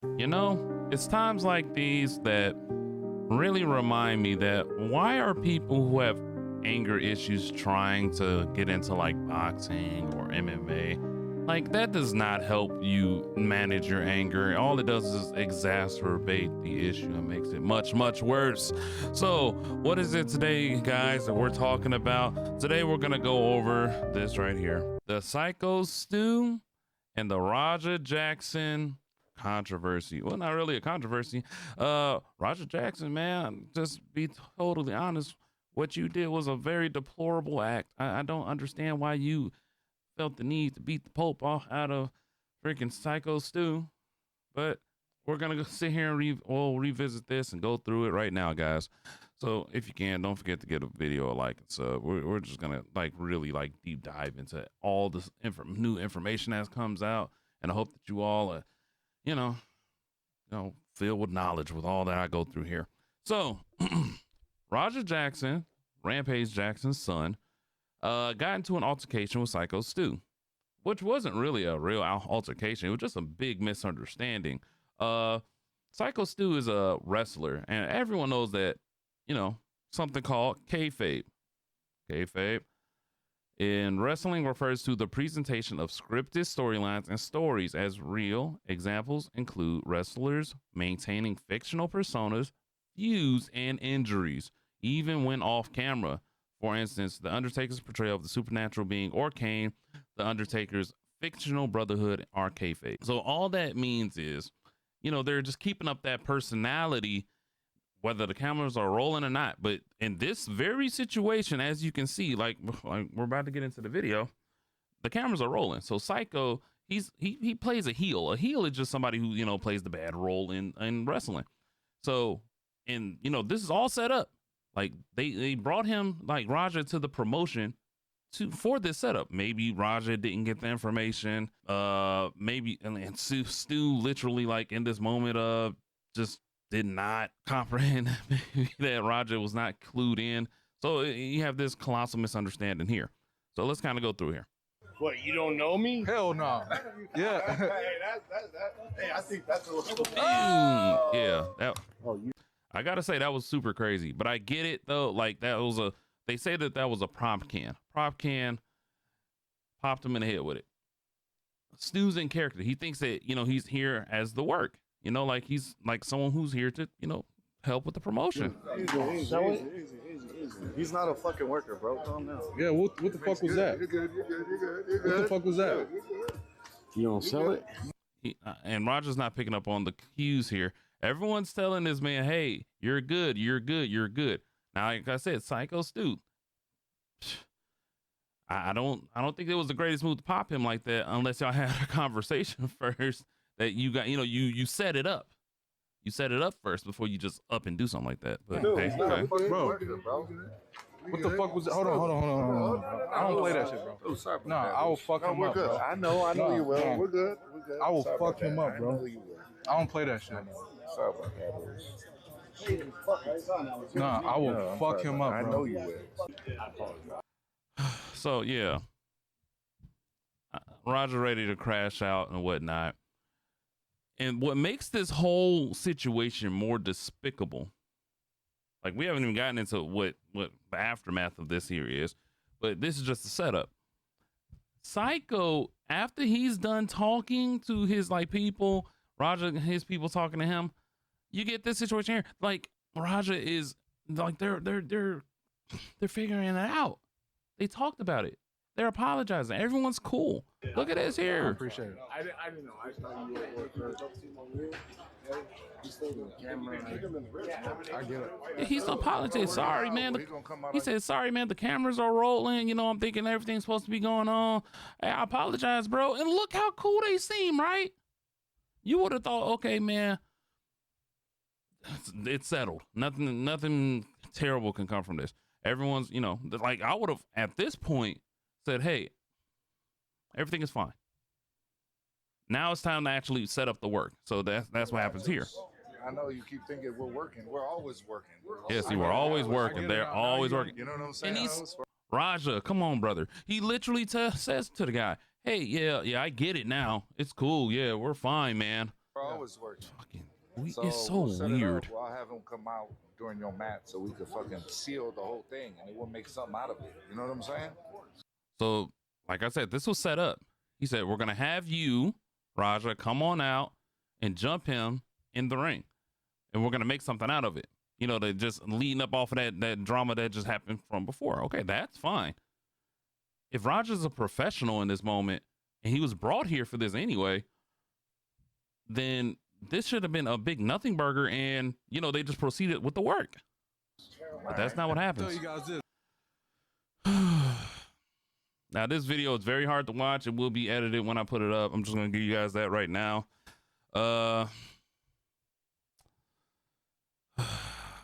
You know, it's times like these that really remind me that why are people who have anger issues trying to get into like boxing or MMA? Like, that does not help you manage your anger. All it does is exacerbate the issue and makes it much, much worse. So, what is it today, guys, that we're talking about? Today, we're going to go over this right here: the Syko stew and the Raja Jackson controversy. Well, not really a controversy. Raja Jackson, man, just be totally honest, what you did was a very deplorable act. I don't understand why you felt the need to beat the Pope off out of freaking Syko stew. But we're gonna go sit here and revisit this and go through it right now, guys. So if you can, don't forget to give a video a like and sub. We're just gonna like really like deep dive into all this new information that comes out, and I hope that you all you know, filled with knowledge with all that I go through here. So, Raja Jackson, Rampage Jackson's son, got into an altercation with Syko Stu, which wasn't really a real altercation. It was just a big misunderstanding. Syko Stu is a wrestler, and everyone knows that, you know, something called kayfabe. Kayfabe in wrestling refers to the presentation of scripted storylines and stories as real. Examples include wrestlers maintaining fictional personas, feuds, and injuries, even when off camera. For instance, The Undertaker's portrayal of the supernatural being Orkane, The Undertaker's fictional brotherhood are kayfabe. So all that means is, you know, they're just keeping up that personality, whether the cameras are rolling or not. But in this very situation, as you can see, like we're about to get into the video, the cameras are rolling. So Syko, he plays a heel. A heel is just somebody who, you know, plays the bad role in wrestling. So, and you know, this is all set up. Like they brought him, like Raja, to the promotion for this setup. Maybe Raja didn't get the information. Maybe and Stu literally, like, in this moment just did not comprehend that Raja was not clued in. So you have this colossal misunderstanding here. So let's kind of go through here. What, you don't know me? Hell no. Yeah. Hey, I think that's a little. Yeah. I gotta say that was super crazy, but I get it though. Like, that was they say that was a prop can. Prop can popped him in the head with it. Stu's in character. He thinks that, you know, he's here as the work. You know, like he's like someone who's here to, you know, help with the promotion. Easy. He's not a fucking worker, bro. Calm down. Yeah, what the fuck was that? You're good. What the fuck was that? You don't sell it? And Roger's not picking up on the cues here. Everyone's telling this man, hey, you're good. Now, like I said, Syko Stu, I don't think it was the greatest move to pop him like that, unless y'all had a conversation first that you got, you know, you set it up. You set it up first before you just up and do something like that. But hey, okay. Bro, what the fuck was that? Hold on. I don't play that shit, bro. Oh, sorry. No, I will fuck him up, bro. I know you will. We're good. I will fuck him up, bro. I don't play that shit. Sorry about that. Nah, I will fuck him up, bro. I know you will. I apologize. So yeah, Roger ready to crash out and whatnot. And what makes this whole situation more despicable, like, we haven't even gotten into what the aftermath of this here is, but this is just a setup. Syko, after he's done talking to his like people, Raja and his people talking to him, you get this situation here. Like, Raja is like they're figuring it out. They talked about it. They're apologizing. Everyone's cool. Look at this here. I appreciate it. I didn't know. I thought you were I get it. He's apologizing. Sorry, man. He said, sorry, man. The cameras are rolling. You know, I'm thinking everything's supposed to be going on. Hey, I apologize, bro. And look how cool they seem, right? You would have thought, okay, man, it's settled. Nothing terrible can come from this. Everyone's, you know, like, I would have at this point said, hey, everything is fine. Now it's time to actually set up the work. So that's what happens here. I know you keep thinking we're working. We're always working. Yes, you are always working. They're always working. You know what I'm saying? And Raja, come on, brother. He literally says to the guy, hey, yeah, I get it now. It's cool. Yeah, we're fine, man. We're always working. Fucking, So it's so we'll set it weird. up. Well, I'll have him come out during your match so we could fucking seal the whole thing and we'll make something out of it. You know what I'm saying? So, like I said, this was set up. He said, we're going to have you, Raja, come on out and jump him in the ring. And we're going to make something out of it. You know, they just leading up off of that drama that just happened from before. Okay, that's fine. If Raja's a professional in this moment and he was brought here for this anyway, then this should have been a big nothing burger and, you know, they just proceeded with the work. But that's not what happens. Tell you guys this. Now, this video is very hard to watch. It will be edited when I put it up. I'm just going to give you guys that right now.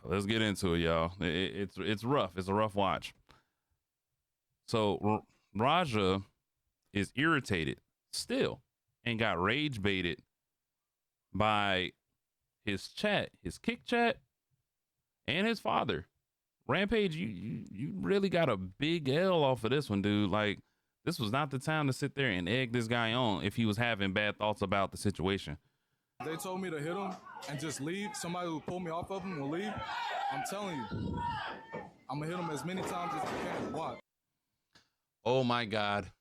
Let's get into it, y'all. It's rough. It's a rough watch. So Raja is irritated still and got rage baited by his chat, his kick chat, and his father. Rampage, you really got a big L off of this one, dude. Like, this was not the time to sit there and egg this guy on if he was having bad thoughts about the situation. They told me to hit him and just leave. Somebody who pulled me off of him will leave. I'm telling you, I'm gonna hit him as many times as I can. Watch. Oh my God.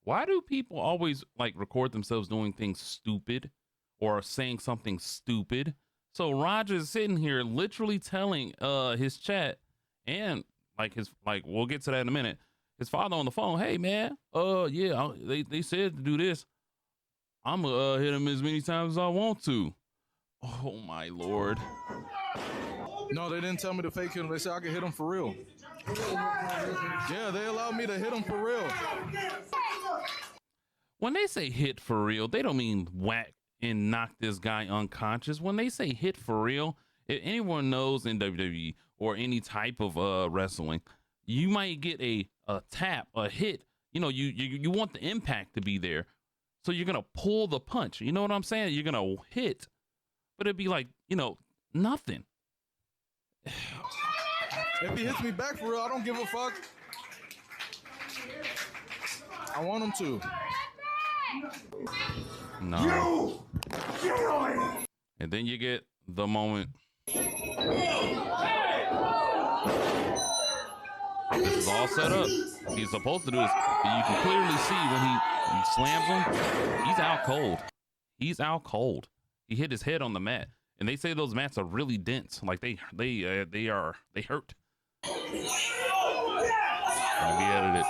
Why do people always like record themselves doing things stupid or saying something stupid? So Roger is sitting here literally telling his chat and we'll get to that in a minute. His father on the phone, hey man, yeah, they said to do this. I'm gonna hit him as many times as I want to. Oh my Lord. No, they didn't tell me to fake hit him. They said I could hit him for real. Yeah, they allowed me to hit him for real. When they say hit for real, they don't mean whack and knock this guy unconscious. When they say hit for real, if anyone knows in WWE or any type of wrestling, you might get a tap, a hit. You know, you want the impact to be there. So you're going to pull the punch. You know what I'm saying? You're going to hit. But it'd be like, you know, nothing. If he hits me back for real, I don't give a fuck. I want him to. No. And then you get the moment. This is all set up. He's supposed to do this. But you can clearly see when he slams him, he's out cold. He's out cold. He hit his head on the mat. And they say those mats are really dense. Like they hurt. Let me edit it.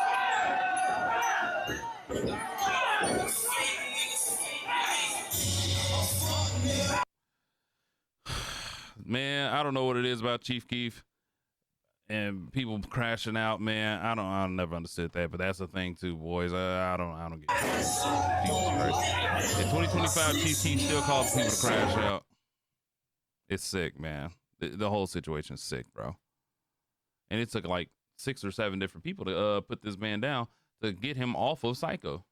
Man, I don't know what it is about Chief Keef and people crashing out, man. I never understood that, but that's a thing too, boys. I don't get it. Jesus Christ. In 2025, Chief Keef still calls people to crash out. It's sick, man. The whole situation's sick, bro. And it took like 6 or 7 different people to put this man down to get him off of Syko.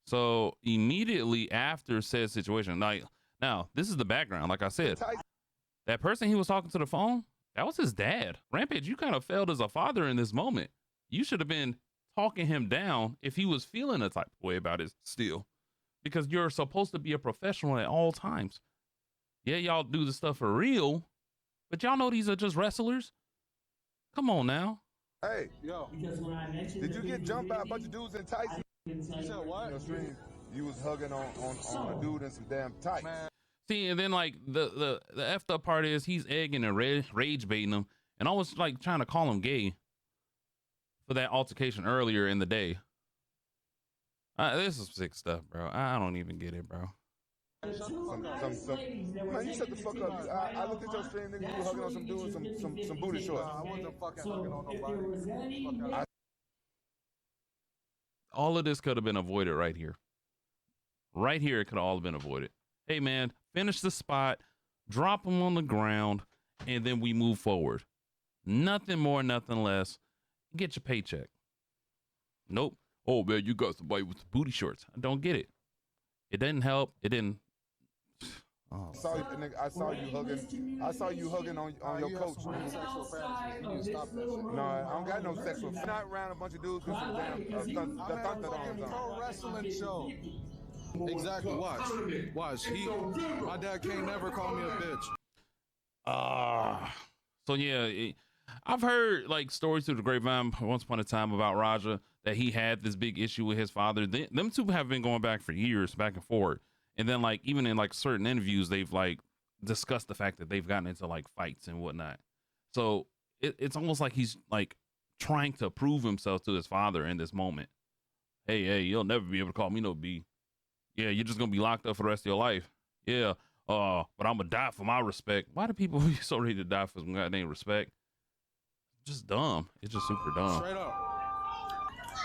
So immediately after said situation, like now this is the background. Like I said, that person he was talking to the phone, that was his dad. Rampage, you kind of failed as a father in this moment. You should have been talking him down if he was feeling a type of way about it still, because you're supposed to be a professional at all times. Yeah, y'all do the stuff for real, but y'all know these are just wrestlers. Come on now. Hey, Yo, did you get jumped by a bunch of dudes in tights? you said what? On your stream, you was hugging on a dude in some damn tights. Man. See, and then like the effed up part is he's egging and rage baiting him and almost like trying to call him gay for that altercation earlier in the day. This is sick stuff, bro. I don't even get it, bro. Man, you shut the fuck up. I looked at your stream, nigga. You were hugging on some dudes, some booty shorts. I wasn't fucking hugging on nobody. All of this could have been avoided right here. Right here, it could have all been avoided. Hey, man, finish the spot, drop him on the ground, and then we move forward. Nothing more, nothing less. Get your paycheck. Nope. Oh, man, you got somebody with the booty shorts. I don't get it. It didn't help. It didn't. Oh. I saw you hugging. I saw you hugging on your coach. No, I don't got no sexual. Not around a bunch of dudes with some damn I'm at a fucking pro wrestling show. Exactly. Watch. My dad can't never call me a bitch. So yeah, I've heard like stories through the grapevine once upon a time about Raja that he had this big issue with his father. Them two have been going back for years, back and forth. And then like even in like certain interviews, they've like discussed the fact that they've gotten into like fights and whatnot. So it's almost like he's like trying to prove himself to his father in this moment. Hey, you'll never be able to call me no B. Yeah, you're just gonna be locked up for the rest of your life. Yeah, but I'm gonna die for my respect. Why do people be so ready to die for some goddamn respect? Just dumb. It's just super dumb. Straight up.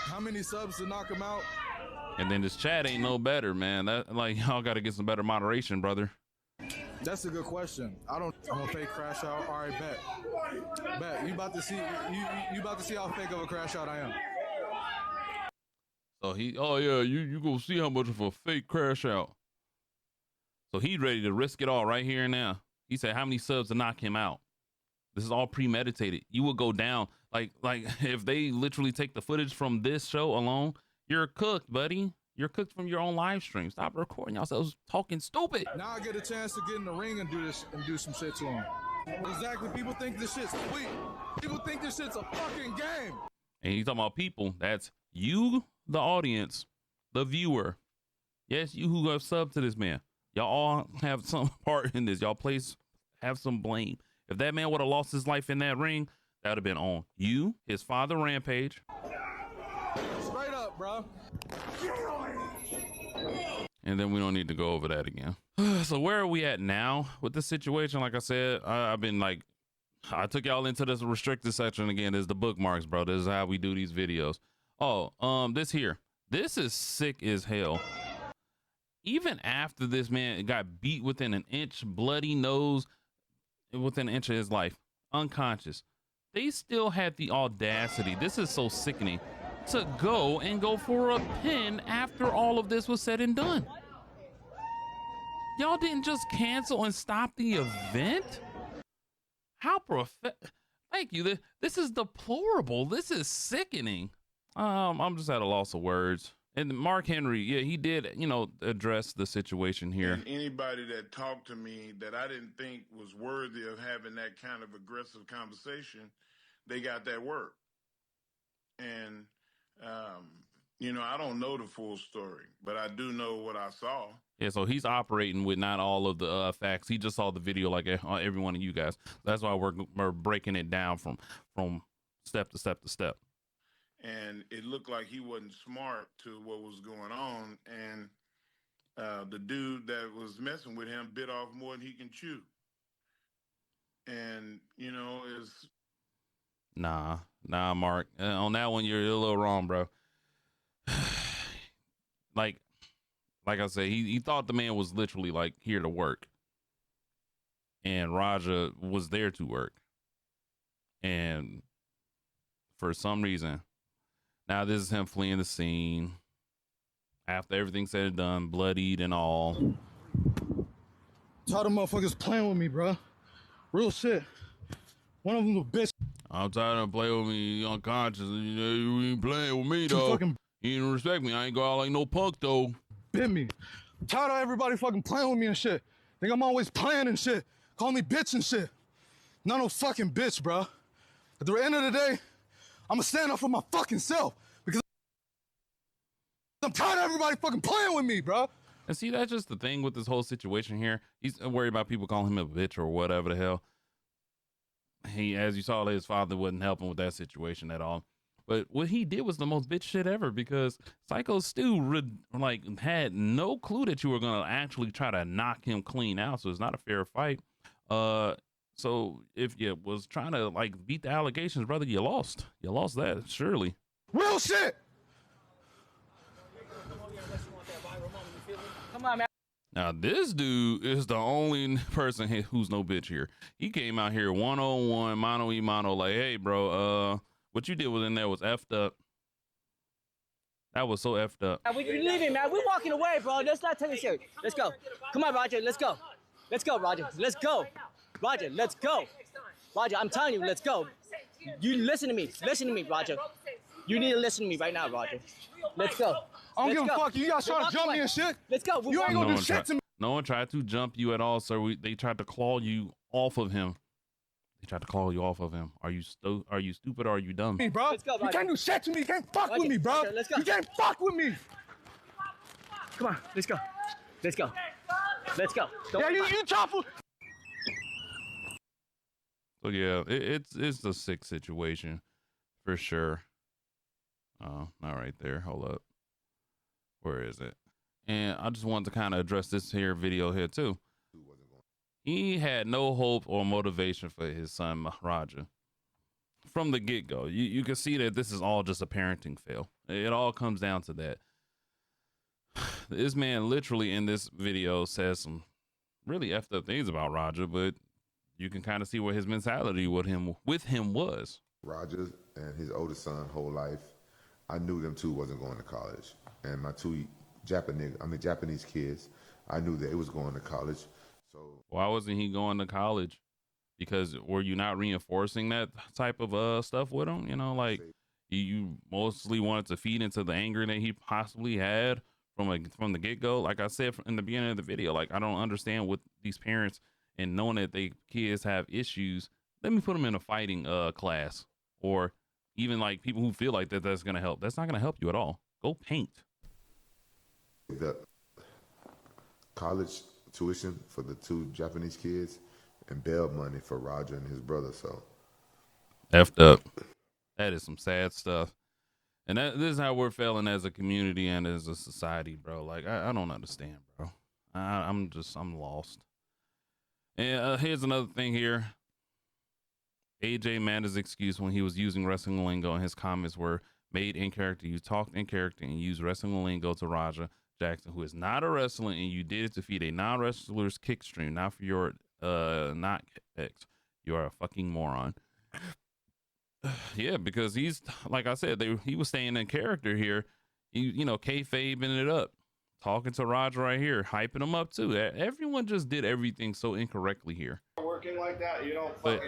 How many subs to knock him out? And then this chat ain't no better, man. That like y'all got to get some better moderation, brother. That's a good question. I'm gonna fake crash out. All right, bet. You about to see how fake of a crash out I am. So you gonna see how much of a fake crash out. So he's ready to risk it all right here and now. He said how many subs to knock him out. This is all premeditated. You will go down like if they literally take the footage from this show alone, you're cooked, buddy. You're cooked from your own live stream. Stop recording yourselves talking stupid. Now I get a chance to get in the ring and do this and do some shit to him. Exactly. People think this shit's sweet. People think this shit's a fucking game. And he's talking about people. That's you, the audience, the viewer. Yes, you who have subbed to this man. Y'all all have some part in this. Y'all have some blame. If that man would have lost his life in that ring, that would have been on you, his father, Rampage. Straight up, bro. And then we don't need to go over that again. So where are we at now with this situation? Like I said, I've been like, I took y'all into this restricted section again. This is the bookmarks, bro. This is how we do these videos. This here. This is sick as hell. Even after this man got beat within an inch, bloody nose, within an inch of his life, unconscious, they still had the audacity. This is so sickening. To go for a pin after all of this was said and done. Y'all didn't just cancel and stop the event? How thank you. This is deplorable. This is sickening. I'm just at a loss of words. And Mark Henry, yeah, he did, address the situation here. And anybody that talked to me that I didn't think was worthy of having that kind of aggressive conversation, they got that work. And I don't know the full story, but I do know what I saw. Yeah, so he's operating with not all of the facts. He just saw the video like every one of you guys. That's why we're breaking it down from step to step to step. And it looked like he wasn't smart to what was going on. And the dude that was messing with him bit off more than he can chew. And, it's... Nah, Mark. On that one, you're a little wrong, bro. like I said, he thought the man was literally like here to work, and Raja was there to work, and for some reason, now this is him fleeing the scene after everything's said and done, bloodied and all. Tired of motherfuckers playing with me, bro. Real shit. One of them a bitch. I'm tired of playing with me, you unconscious. You ain't playing with me, though. You didn't respect me. I ain't go out like no punk, though. Bit me. I'm tired of everybody fucking playing with me and shit. Think I'm always playing and shit. Call me bitch and shit. Not no fucking bitch, bro. At the end of the day, I'm gonna stand up for my fucking self. Because I'm tired of everybody fucking playing with me, bro. And see, that's just the thing with this whole situation here. He's worried about people calling him a bitch or whatever the hell. He, as you saw, his father wasn't helping with that situation at all. But what he did was the most bitch shit ever, because Psycho Stu had no clue that you were gonna actually try to knock him clean out. So it's not a fair fight. So if you was trying to beat the allegations, brother, you lost. You lost that, surely. Real shit. Come on, man. Now, this dude is the only person who's no bitch here. He came out here one-on-one, mano-y-mano, like, hey, bro, what you did in there was effed up. That was so effed up. We're leaving, man. We're walking away, bro. Let's not take it serious. Let's go. Come on, Roger. Let's go. Let's go, Roger. Let's go. Roger, let's go. Roger, I'm telling you, let's go. You listen to me. Listen to me, Roger. You need to listen to me right now, Roger. Let's go. I don't Let's give a go. fuck. You guys trying to jump me and shit. Let's go. You ain't gonna do shit to me. No one tried to jump you at all, sir. They tried to claw you off of him. They tried to claw you off of him. Are you stupid or are you dumb? Me, bro. Let's go, you Roger. can't do shit to me. You can't fuck Roger, with me, bro. Roger, let's go. You can't fuck with me. Come on, let's go. Let's go. Let's go. Don't Yeah, you try for. So yeah, it's a sick situation for sure. Oh, not right there. Hold up. Where is it? And I just wanted to kind of address this here video here too. He had no hope or motivation for his son Raja from the get-go. You can see that this is all just a parenting fail. It all comes down to that. This man literally in this video says some really effed up things about Raja, but you can kind of see what his mentality with him was. Raja and his oldest son whole life, I knew them two wasn't going to college. And my two Japanese kids, I knew that it was going to college. So why wasn't he going to college? Because were you not reinforcing that type of stuff with him? You know, like you mostly wanted to feed into the anger that he possibly had from the get-go. Like I said in the beginning of the video, like I don't understand what these parents and knowing that they kids have issues. Let me put them in a fighting class, or even like people who feel like that's gonna help. That's not gonna help you at all. Go paint. The college tuition for the two Japanese kids and bail money for Raja and his brother. So effed up. That is some sad stuff. And this is how we're failing as a community and as a society, bro. Like, I don't understand, bro. I'm lost. And here's another thing here. AJ Manda's excuse when he was using wrestling lingo and his comments were made in character. You talked in character and used wrestling lingo to Raja Jackson, who is not a wrestler, and you did it to feed a non-wrestler's kick stream, not for your not ex. You are a fucking moron. Yeah, because he's, like I said, he was staying in character here. You know, kayfabing it up, talking to Raja right here, hyping him up too. Everyone just did everything so incorrectly here. Working like that, you don't. But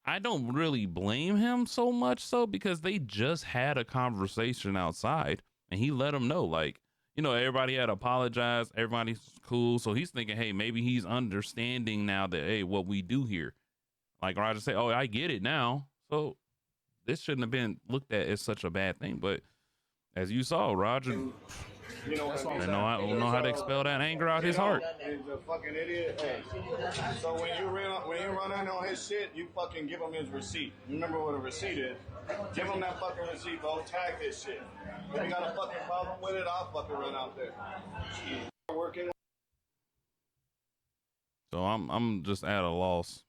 I don't really blame him so much so, because they just had a conversation outside and he let them know, like, you know, everybody had apologized, everybody's cool. So he's thinking, hey, maybe he's understanding now that, hey, what we do here. Like Raja said, oh, I get it now. So this shouldn't have been looked at as such a bad thing. But as you saw, Raja, You know, they know how to expel that anger out his heart. He's a fucking idiot. Hey. So when you run in on his shit, you fucking give him his receipt. You remember what a receipt is? Give him that fucking receipt, bro. Tag his shit. If you got a fucking problem with it, I'll fucking run out there. Working. So I'm just at a loss.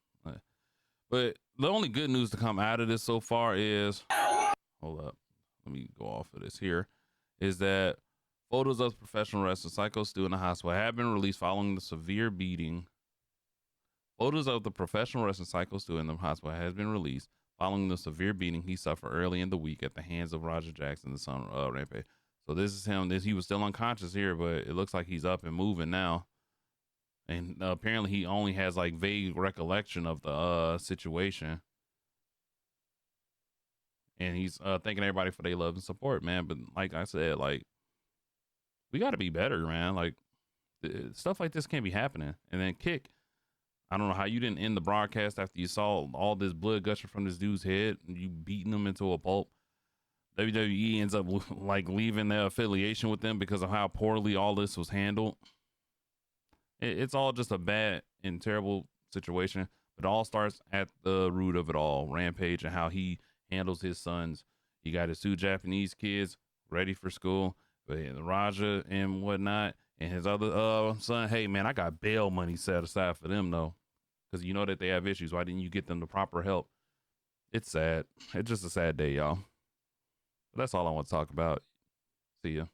But the only good news to come out of this so far is, hold up, let me go off of this here, is that photos of professional wrestler Syko still in the hospital have been released following the severe beating. Photos of the professional wrestler Syko still in the hospital has been released following the severe beating he suffered early in the week at the hands of Raja Jackson, the son of Rampage. So this is him. He was still unconscious here, but it looks like he's up and moving now. And apparently he only has like vague recollection of the situation. And he's thanking everybody for their love and support, man. But like I said, like, we got to be better, man. Like, stuff like this can't be happening. And then Kick, I don't know how you didn't end the broadcast after you saw all this blood gushing from this dude's head and you beating him into a pulp. WWE ends up like leaving their affiliation with them because of how poorly all this was handled. It's all just a bad and terrible situation. But it all starts at the root of it all. Rampage and how he handles his sons. He got his two Japanese kids ready for school. But Raja and whatnot. And his other son, hey, man, I got bail money set aside for them, though. Because you know that they have issues. Why didn't you get them the proper help? It's sad. It's just a sad day, y'all. But that's all I want to talk about. See ya.